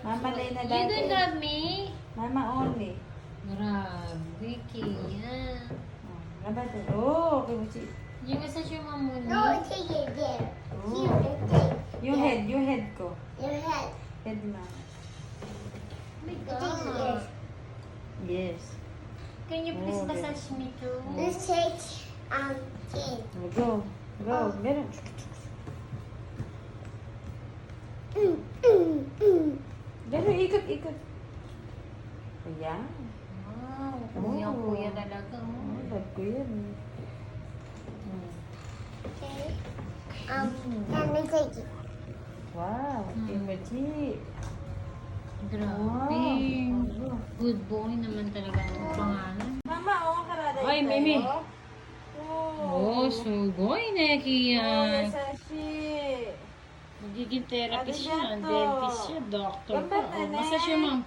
Mama Lena You don't dati. love me? Mama only. Grabe, Kia. Nabate. Oh, kimuchi. Yung isa siya mamuni. No, take it there. Oh. You can take Yung head ko. your head. Head ni mama. Oh my Take God. it. Yes. Can you please Oh, okay. massage me too? Let's take kid. Go. Go. Ganun. Ganun, ikot. Ayan. Wow, kuya-kuya talaga. Oh, love ko yan. Okay. Let me take it. Wow, kimuchi. Grabe. Oh. Good boy naman talaga ang pangalan. Mama, oh, karada. Ay, Mimi. Oh, Oh, sugoy na, Kia. Sashi. Magiging therapist siya, Arigato. dentist siya, doctor pa. Gambat, Oh, Nene. basta siya, ma'am.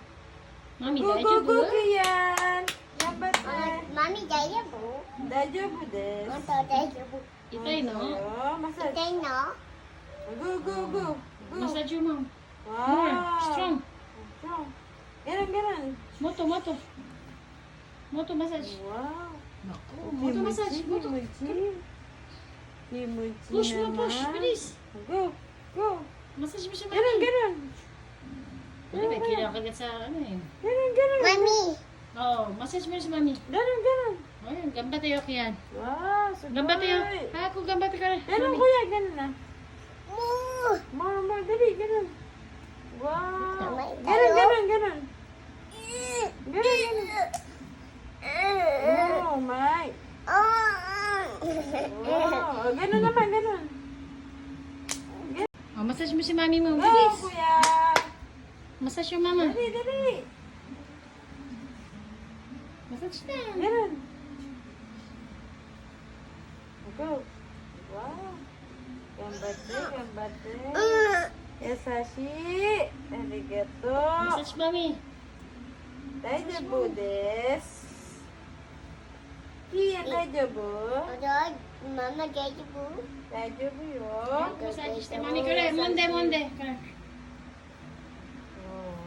Mami, Go, dahil go, siya go, ba? Kian. Gambat na. Mommy, daya po. Dajobu desu. Ito, daya po. Itay, no? Oh, massage. Ito, no? Go, go, go. Go. Massage you, ma'am. Wow. More, strong. Strong. Ganun. Moto. Moto massage. Wow. Naku, moto massage. Moto. Kimuchi Push mo, naman. push. Bilis. Go. Massage mo siya, Ganun. mami. Ano ba, kinakagat sa ano eh. Ganun. Mommy. Oo, massage mo siya, mami. Ganun. Ayun, gambat tayo, Kian. Wow, so Gambat tayo. Ha, kung gambat ka na. Ganun, Mami. kuya. Ganun na. Moo. More, dali. Ganun. Wow. Tama, Ganun. tayo. Ganun. Oh, my. Wow. Ganun naman, ganun. Oh, massage mo si mami mo. Go, Bilis. kuya. Massage yung mama. Dali. Massage na. Ganun. Go. Wow. Gambate. Yasashi. Arigato. Massage, mami. Daijoubu desu. Kian, daijoubu? Mama, daya po. Daijoubu yo. Massage na mami. Kare, monde. Kare. Oh.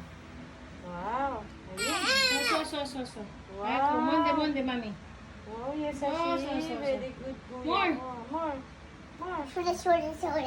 Wow. Ayun. So. Wow. Ako, monde, mami. Oh, Yasashi. So. Very good, kuya. More. More. Sorry.